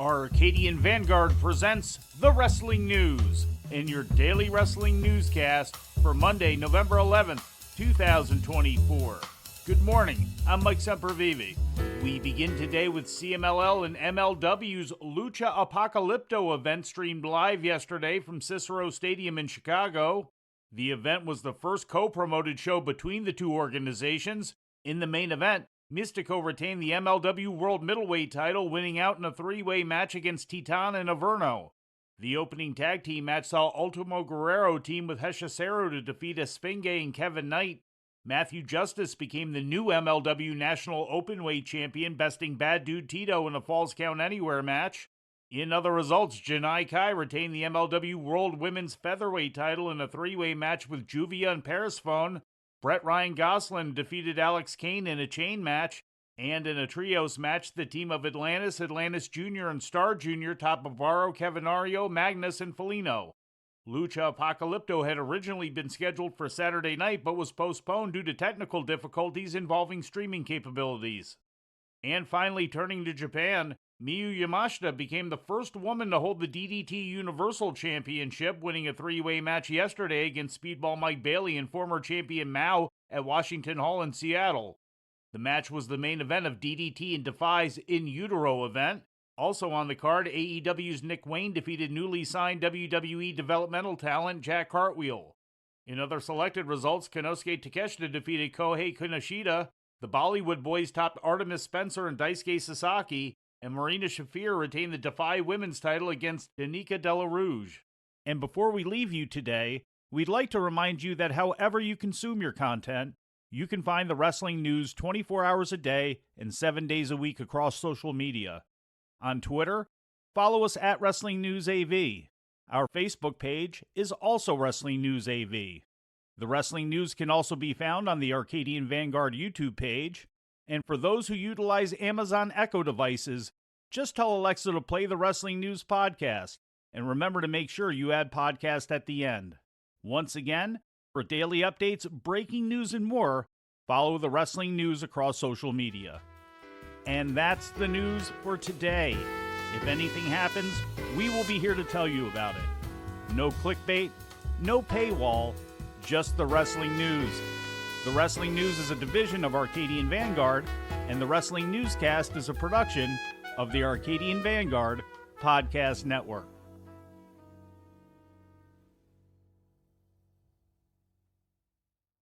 Arcadian Vanguard presents The Wrestling News in your daily wrestling newscast for Monday, November 11th, 2024. Good morning, I'm Mike Sempervive. We begin today with CMLL and MLW's Lucha Apocalypto event streamed live yesterday from Cicero Stadium in Chicago. The event was the first co-promoted show between the two organizations. In the main event, Mystico retained the MLW World Middleweight title, winning out in a three-way match against Titan and Averno. The opening tag team match saw Ultimo Guerrero team with Hechicero to defeat Espingue and Kevin Knight. Matthew Justice became the new MLW National Openweight Champion, besting Bad Dude Tito in a Falls Count Anywhere match. In other results, Janai Kai retained the MLW World Women's Featherweight title in a three-way match with Juvia and Perisphone. Brett Ryan Gosselin defeated Alex Kane in a chain match, and in a trios match, the team of Atlantis Jr. and Star Jr. topped Bavaro, Cavanario, Magnus, and Felino. Lucha Apocalypto had originally been scheduled for Saturday night, but was postponed due to technical difficulties involving streaming capabilities. And finally, turning to Japan, Miyu Yamashita became the first woman to hold the DDT Universal Championship, winning a three-way match yesterday against Speedball Mike Bailey and former champion Mao at Washington Hall in Seattle. The match was the main event of DDT and Defy's In Utero event. Also on the card, AEW's Nick Wayne defeated newly signed WWE developmental talent Jack Cartwheel. In other selected results, Konosuke Takeshita defeated Kohei Kunishida, the Bollywood Boys topped Artemis Spencer and Daisuke Sasaki, and Marina Shafir retained the Defy Women's title against Danica Della Rouge. And before we leave you today, we'd like to remind you that however you consume your content, you can find the wrestling news 24 hours a day and 7 days a week across social media. On Twitter, follow us at Wrestling News AV. Our Facebook page is also Wrestling News AV. The Wrestling News can also be found on the Arcadian Vanguard YouTube page. And for those who utilize Amazon Echo devices, just tell Alexa to play the Wrestling News podcast. And remember to make sure you add podcast at the end. Once again, for daily updates, breaking news, and more, follow the Wrestling News across social media. And that's the news for today. If anything happens, we will be here to tell you about it. No clickbait, no paywall, just the Wrestling News. The Wrestling News is a division of Arcadian Vanguard, and the Wrestling Newscast is a production of the Arcadian Vanguard Podcast Network.